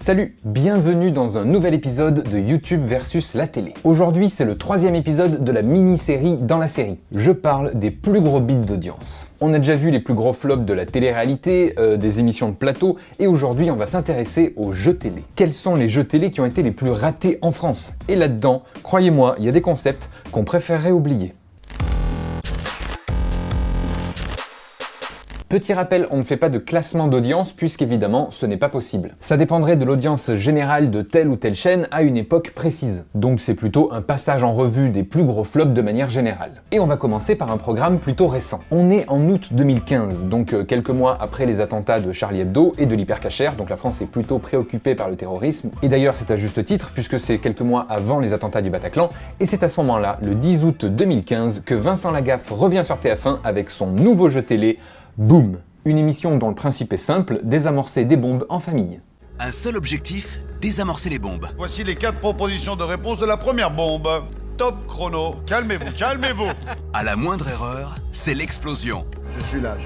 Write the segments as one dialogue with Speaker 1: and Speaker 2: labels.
Speaker 1: Salut, bienvenue dans un nouvel épisode de YouTube versus la télé. Aujourd'hui, c'est le 3e épisode de la mini-série dans la série. Je parle des plus gros beats d'audience. On a déjà vu les plus gros flops de la télé-réalité, des émissions de plateau, et aujourd'hui on va s'intéresser aux jeux télé. Quels sont les jeux télé qui ont été les plus ratés en France? Et là-dedans, croyez-moi, il y a des concepts qu'on préférerait oublier. Petit rappel, on ne fait pas de classement d'audience puisqu'évidemment ce n'est pas possible. Ça dépendrait de l'audience générale de telle ou telle chaîne à une époque précise. Donc c'est plutôt un passage en revue des plus gros flops de manière générale. Et on va commencer par un programme plutôt récent. On est en août 2015, donc quelques mois après les attentats de Charlie Hebdo et de l'Hypercacher, donc la France est plutôt préoccupée par le terrorisme. Et d'ailleurs c'est à juste titre puisque c'est quelques mois avant les attentats du Bataclan, et c'est à ce moment-là, le 10 août 2015, que Vincent Lagaffe revient sur TF1 avec son nouveau jeu télé, Boom, une émission dont le principe est simple, désamorcer des bombes en famille.
Speaker 2: Un seul objectif, désamorcer les bombes.
Speaker 3: Voici les 4 propositions de réponse de la première bombe. Top chrono, calmez-vous, calmez-vous.
Speaker 2: À la moindre erreur, c'est l'explosion.
Speaker 3: Je suis là.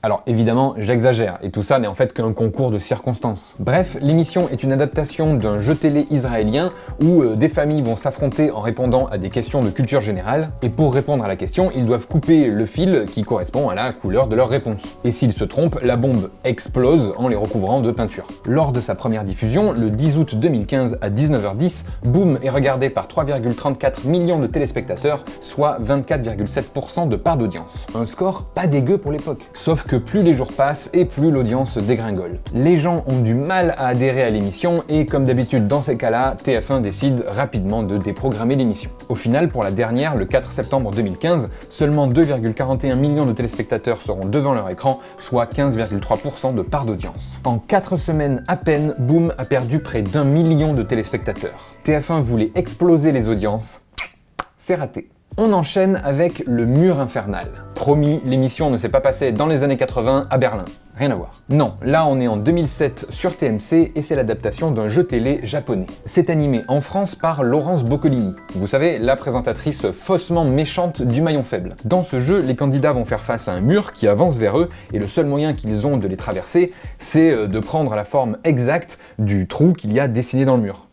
Speaker 1: Alors évidemment, j'exagère, et tout ça n'est en fait qu'un concours de circonstances. Bref, l'émission est une adaptation d'un jeu télé israélien où des familles vont s'affronter en répondant à des questions de culture générale, et pour répondre à la question, ils doivent couper le fil qui correspond à la couleur de leur réponse. Et s'ils se trompent, la bombe explose en les recouvrant de peinture. Lors de sa première diffusion, le 10 août 2015 à 19h10, Boom est regardé par 3,34 millions de téléspectateurs, soit 24,7% de part d'audience. Un score pas dégueu pour l'époque. Sauf que plus les jours passent et plus l'audience dégringole. Les gens ont du mal à adhérer à l'émission et comme d'habitude dans ces cas-là, TF1 décide rapidement de déprogrammer l'émission. Au final, pour la dernière, le 4 septembre 2015, seulement 2,41 millions de téléspectateurs seront devant leur écran, soit 15,3% de part d'audience. En 4 semaines à peine, Boom a perdu près d'1 million de téléspectateurs. TF1 voulait exploser les audiences, c'est raté. On enchaîne avec Le Mur Infernal. Promis, l'émission ne s'est pas passée dans les années 80 à Berlin. Rien à voir. Non, là on est en 2007 sur TMC et c'est l'adaptation d'un jeu télé japonais. C'est animé en France par Laurence Boccolini. Vous savez, la présentatrice faussement méchante du maillon faible. Dans ce jeu, les candidats vont faire face à un mur qui avance vers eux et le seul moyen qu'ils ont de les traverser, c'est de prendre la forme exacte du trou qu'il y a dessiné dans le mur.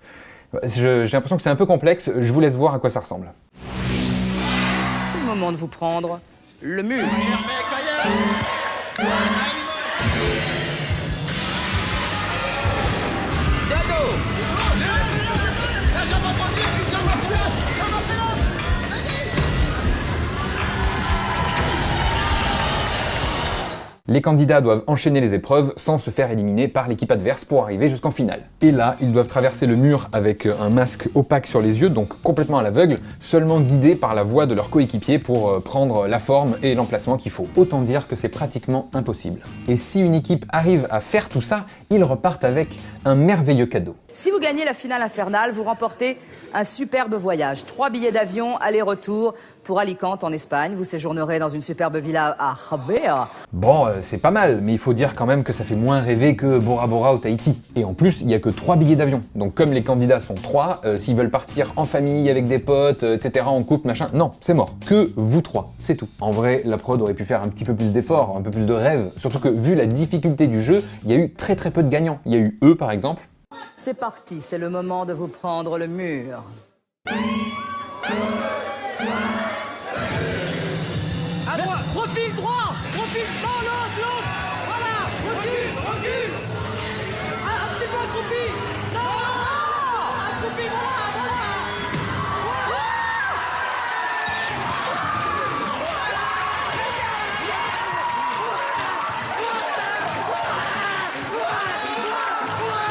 Speaker 1: J'ai l'impression que c'est un peu complexe, je vous laisse voir à quoi ça ressemble.
Speaker 4: C'est le moment de vous prendre le mur.
Speaker 1: Les candidats doivent enchaîner les épreuves sans se faire éliminer par l'équipe adverse pour arriver jusqu'en finale. Et là, ils doivent traverser le mur avec un masque opaque sur les yeux, donc complètement à l'aveugle, seulement guidés par la voix de leur coéquipier pour prendre la forme et l'emplacement qu'il faut. Autant dire que c'est pratiquement impossible. Et si une équipe arrive à faire tout ça, ils repartent avec un merveilleux cadeau.
Speaker 4: Si vous gagnez la finale infernale, vous remportez un superbe voyage. 3 billets d'avion aller-retour pour Alicante en Espagne. Vous séjournerez dans une superbe villa à Rabea.
Speaker 1: Bon, c'est pas mal, mais il faut dire quand même que ça fait moins rêver que Bora Bora au Tahiti. Et en plus, il y a que 3 billets d'avion. Donc comme les candidats sont 3, s'ils veulent partir en famille, avec des potes, etc., en couple, machin, non, c'est mort. Que vous 3, c'est tout. En vrai, la prod aurait pu faire un petit peu plus d'efforts, un peu plus de rêve. Surtout que vu la difficulté du jeu, il y a eu très peu de gagnants. Il y a eu eux, par exemple.
Speaker 4: C'est parti, c'est le moment de vous prendre le mur.
Speaker 5: À droite, profil droit, profil non, l'autre, voilà, recule, un petit peu accroupi, non, accroupi, voilà.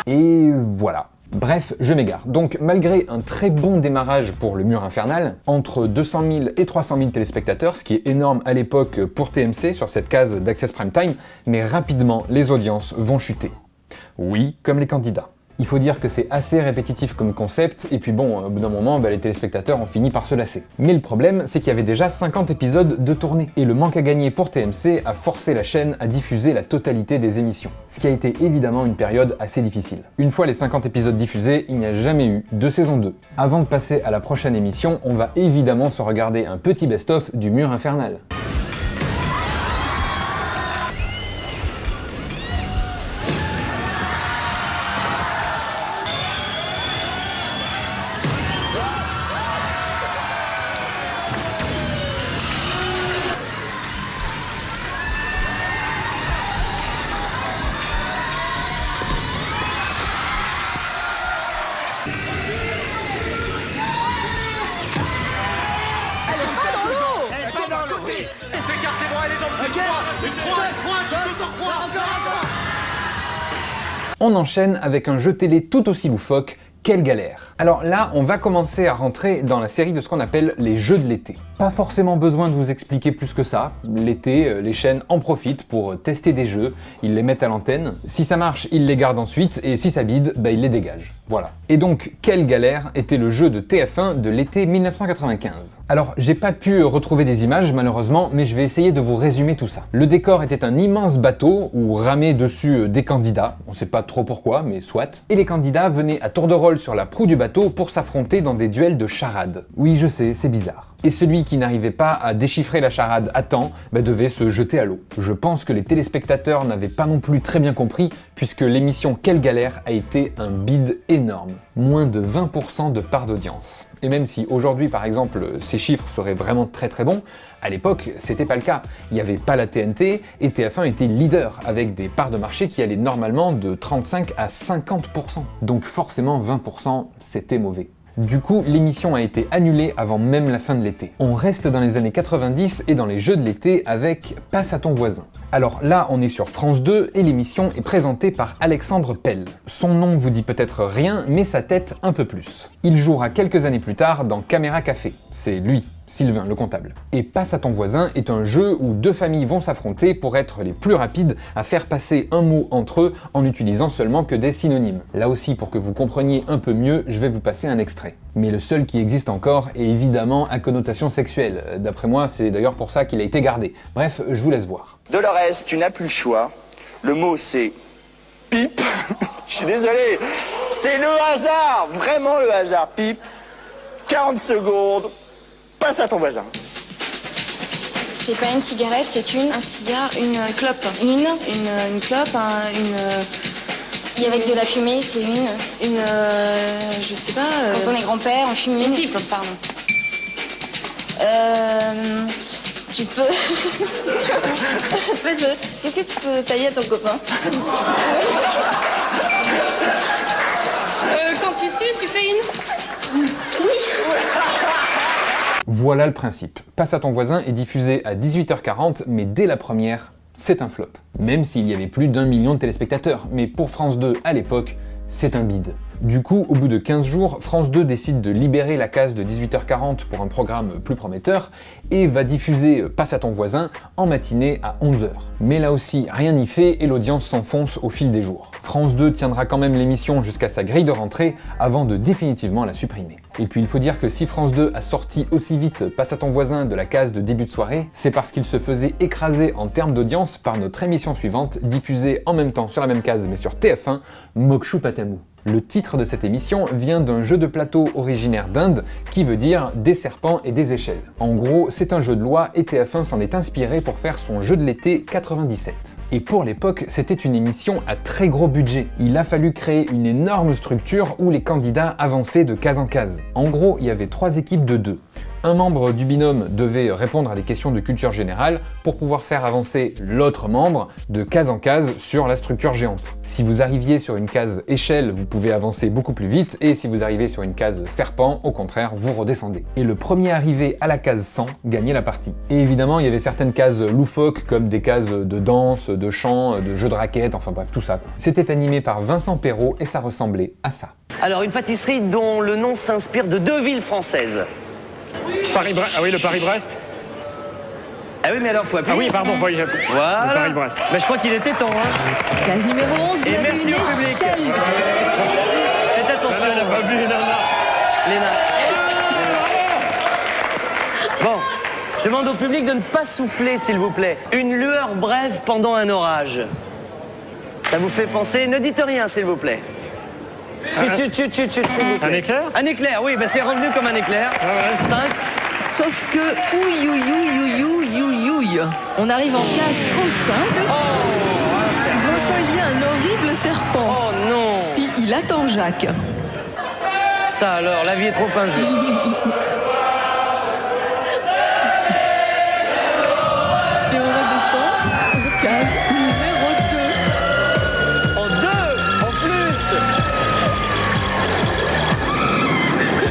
Speaker 1: Et voilà. Bref, je m'égare. Donc malgré un très bon démarrage pour Le Mur Infernal, entre 200 000 et 300 000 téléspectateurs, ce qui est énorme à l'époque pour TMC sur cette case d'Access Prime Time, mais rapidement les audiences vont chuter. Oui, comme les candidats. Il faut dire que c'est assez répétitif comme concept, et puis bon, au bout d'un moment, les téléspectateurs ont fini par se lasser. Mais le problème, c'est qu'il y avait déjà 50 épisodes de tournée, et le manque à gagner pour TMC a forcé la chaîne à diffuser la totalité des émissions. Ce qui a été évidemment une période assez difficile. Une fois les 50 épisodes diffusés, il n'y a jamais eu de saison 2. Avant de passer à la prochaine émission, on va évidemment se regarder un petit best-of du Mur Infernal. On enchaîne avec un jeu télé tout aussi loufoque, Quelle galère! Alors là, on va commencer à rentrer dans la série de ce qu'on appelle les jeux de l'été. Pas forcément besoin de vous expliquer plus que ça. L'été, les chaînes en profitent pour tester des jeux, ils les mettent à l'antenne. Si ça marche, ils les gardent ensuite, et si ça bide, bah ils les dégagent. Voilà. Et donc, Quelle galère était le jeu de TF1 de l'été 1995. Alors, j'ai pas pu retrouver des images malheureusement, mais je vais essayer de vous résumer tout ça. Le décor était un immense bateau où ramaient dessus des candidats, on sait pas trop pourquoi, mais soit. Et les candidats venaient à tour de rôle sur la proue du bateau pour s'affronter dans des duels de charades. Oui, je sais, c'est bizarre. Et celui qui n'arrivait pas à déchiffrer la charade à temps devait se jeter à l'eau. Je pense que les téléspectateurs n'avaient pas non plus très bien compris, puisque l'émission Quelle galère a été un bide énorme. Moins de 20% de part d'audience. Et même si aujourd'hui, par exemple, ces chiffres seraient vraiment très bons, à l'époque, c'était pas le cas. Il n'y avait pas la TNT et TF1 était leader avec des parts de marché qui allaient normalement de 35 à 50%. Donc forcément 20%, c'était mauvais. Du coup, l'émission a été annulée avant même la fin de l'été. On reste dans les années 90 et dans les jeux de l'été avec Passe à ton voisin. Alors là, on est sur France 2 et l'émission est présentée par Alexandre Pell. Son nom vous dit peut-être rien, mais sa tête un peu plus. Il jouera quelques années plus tard dans Caméra Café. C'est lui, Sylvain, le comptable. Et Passe à ton voisin est un jeu où deux familles vont s'affronter pour être les plus rapides à faire passer un mot entre eux en utilisant seulement que des synonymes. Là aussi, pour que vous compreniez un peu mieux, je vais vous passer un extrait. Mais le seul qui existe encore est évidemment à connotation sexuelle. D'après moi, c'est d'ailleurs pour ça qu'il a été gardé. Bref, je vous laisse voir.
Speaker 6: Dolores, tu n'as plus le choix. Le mot c'est pipe. Je suis désolé. C'est le hasard, vraiment le hasard. Pipe. 40 secondes. Passe à ton voisin.
Speaker 7: C'est pas une cigarette, c'est un cigare, une clope. Une clope, et avec de la fumée, c'est je sais pas. Quand on est grand-père, on fume une pipe, pardon. Tu peux... Qu'est-ce que tu peux tailler à ton copain? Quand tu suces, tu fais une... Oui.
Speaker 1: Voilà le principe. Passe à ton voisin est diffusé à 18h40, mais dès la première, c'est un flop. Même s'il y avait plus d'1 million de téléspectateurs, mais pour France 2 à l'époque, c'est un bide. Du coup, au bout de 15 jours, France 2 décide de libérer la case de 18h40 pour un programme plus prometteur et va diffuser Passe à ton voisin en matinée à 11h. Mais là aussi, rien n'y fait et l'audience s'enfonce au fil des jours. France 2 tiendra quand même l'émission jusqu'à sa grille de rentrée avant de définitivement la supprimer. Et puis il faut dire que si France 2 a sorti aussi vite Passe à ton voisin de la case de début de soirée, c'est parce qu'il se faisait écraser en termes d'audience par notre émission suivante, diffusée en même temps sur la même case mais sur TF1, Mokshu Patamu. Le titre de cette émission vient d'un jeu de plateau originaire d'Inde qui veut dire des serpents et des échelles. En gros, c'est un jeu de loi et TF1 s'en est inspiré pour faire son jeu de l'été 97. Et pour l'époque, c'était une émission à très gros budget. Il a fallu créer une énorme structure où les candidats avançaient de case en case. En gros, il y avait 3 équipes de 2. Un membre du binôme devait répondre à des questions de culture générale pour pouvoir faire avancer l'autre membre de case en case sur la structure géante. Si vous arriviez sur une case échelle, vous pouvez avancer beaucoup plus vite, et si vous arrivez sur une case serpent, au contraire, vous redescendez. Et le premier arrivé à la case 100 gagnait la partie. Et évidemment, il y avait certaines cases loufoques, comme des cases de danse, de chant, de jeux de raquettes, enfin bref, tout ça. C'était animé par Vincent Perrault et ça ressemblait à ça.
Speaker 8: Alors, une pâtisserie dont le nom s'inspire de 2 villes françaises.
Speaker 9: Paris-Brest. Ah oui, le Paris-Brest.
Speaker 8: Ah oui, mais alors, faut appuyer.
Speaker 9: Ah oui, pardon, oui.
Speaker 8: Voilà.
Speaker 9: Le Paris-Brest.
Speaker 8: Mais je crois qu'il était temps, hein.
Speaker 10: Case numéro 11, vous
Speaker 8: Et
Speaker 10: avez
Speaker 8: merci
Speaker 10: une
Speaker 8: au public.
Speaker 10: échelle.
Speaker 8: Faites attention.
Speaker 9: Elle a pas vu,
Speaker 8: Léna. Bon, je demande au public de ne pas souffler, s'il vous plaît. Une lueur brève pendant un orage. Ça vous fait penser? Ne dites rien, s'il vous plaît. Chut, s'il vous plaît.
Speaker 9: Un éclair?
Speaker 8: Un éclair, oui, ben c'est revenu comme un éclair. 5.
Speaker 10: Sauf que, ouille, on arrive en case 35. Vincent, il y a un horrible serpent.
Speaker 8: Oh non.
Speaker 10: Si, il attend Jacques.
Speaker 8: Ça alors, la vie est trop injuste.
Speaker 10: Et on redescend en case numéro 2.
Speaker 8: En 2, en plus.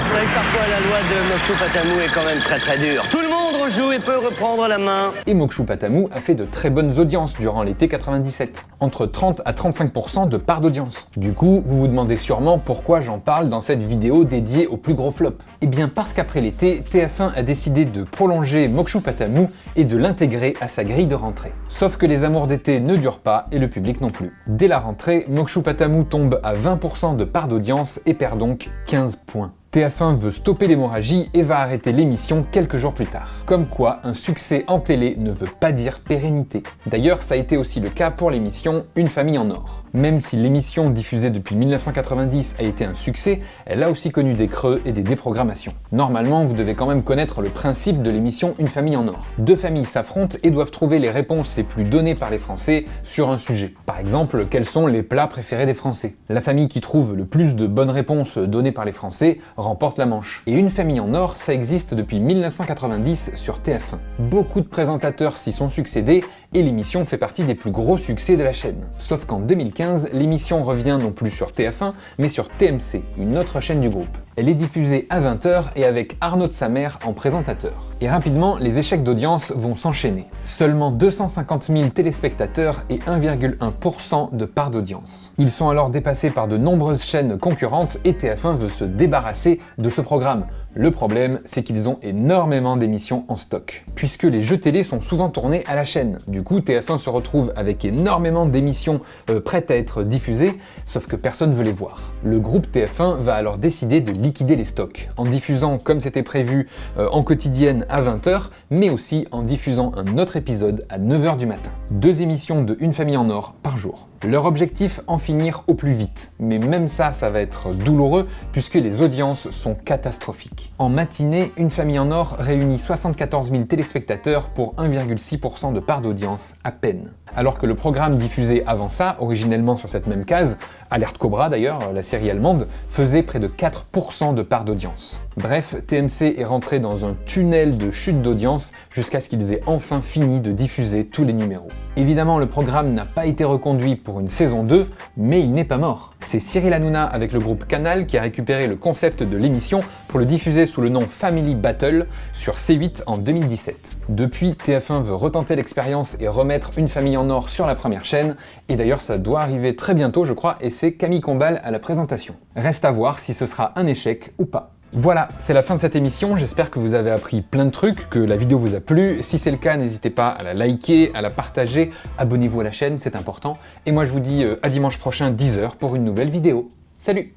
Speaker 8: Vous savez que parfois la loi de Mokshu Patamu est quand même très dure. Tout le monde vos joues et peut reprendre la main.
Speaker 1: Et Mokshu Patamu a fait de très bonnes audiences durant l'été 97, entre 30 à 35% de part d'audience. Du coup, vous vous demandez sûrement pourquoi j'en parle dans cette vidéo dédiée au plus gros flop. Eh bien parce qu'après l'été, TF1 a décidé de prolonger Mokshu Patamu et de l'intégrer à sa grille de rentrée. Sauf que les amours d'été ne durent pas et le public non plus. Dès la rentrée, Mokshu Patamu tombe à 20% de part d'audience et perd donc 15 points. TF1 veut stopper l'hémorragie et va arrêter l'émission quelques jours plus tard. Comme quoi, un succès en télé ne veut pas dire pérennité. D'ailleurs, ça a été aussi le cas pour l'émission Une famille en or. Même si l'émission diffusée depuis 1990 a été un succès, elle a aussi connu des creux et des déprogrammations. Normalement, vous devez quand même connaître le principe de l'émission Une famille en or. Deux familles s'affrontent et doivent trouver les réponses les plus données par les Français sur un sujet. Par exemple, quels sont les plats préférés des Français? La famille qui trouve le plus de bonnes réponses données par les Français remporte la manche. Et Une famille en or, ça existe depuis 1990 sur TF1. Beaucoup de présentateurs s'y sont succédés et l'émission fait partie des plus gros succès de la chaîne. Sauf qu'en 2015, l'émission revient non plus sur TF1, mais sur TMC, une autre chaîne du groupe. Elle est diffusée à 20h et avec Arnaud de Samer en présentateur. Et rapidement, les échecs d'audience vont s'enchaîner. Seulement 250 000 téléspectateurs et 1,1% de part d'audience. Ils sont alors dépassés par de nombreuses chaînes concurrentes et TF1 veut se débarrasser de ce programme. Le problème, c'est qu'ils ont énormément d'émissions en stock, puisque les jeux télé sont souvent tournés à la chaîne. Du coup, TF1 se retrouve avec énormément d'émissions prêtes à être diffusées, sauf que personne ne veut les voir. Le groupe TF1 va alors décider de liquider les stocks, en diffusant, comme c'était prévu, en quotidienne à 20h, mais aussi en diffusant un autre épisode à 9h du matin. 2 émissions de Une famille en or par jour. Leur objectif, en finir au plus vite. Mais même ça va être douloureux puisque les audiences sont catastrophiques. En matinée, Une famille en or réunit 74 000 téléspectateurs pour 1,6% de part d'audience à peine. Alors que le programme diffusé avant ça, originellement sur cette même case, Alerte Cobra d'ailleurs, la série allemande, faisait près de 4% de part d'audience. Bref, TMC est rentré dans un tunnel de chute d'audience jusqu'à ce qu'ils aient enfin fini de diffuser tous les numéros. Évidemment, le programme n'a pas été reconduit pour une saison 2, mais il n'est pas mort. C'est Cyril Hanouna avec le groupe Canal qui a récupéré le concept de l'émission pour le diffuser sous le nom Family Battle sur C8 en 2017. Depuis, TF1 veut retenter l'expérience et remettre Une famille en or sur la première chaîne, et d'ailleurs ça doit arriver très bientôt je crois, et c'est Camille Combal à la présentation. Reste à voir si ce sera un échec ou pas. Voilà, c'est la fin de cette émission, j'espère que vous avez appris plein de trucs, que la vidéo vous a plu. Si c'est le cas, n'hésitez pas à la liker, à la partager, abonnez-vous à la chaîne, c'est important. Et moi je vous dis à dimanche prochain 10h pour une nouvelle vidéo. Salut!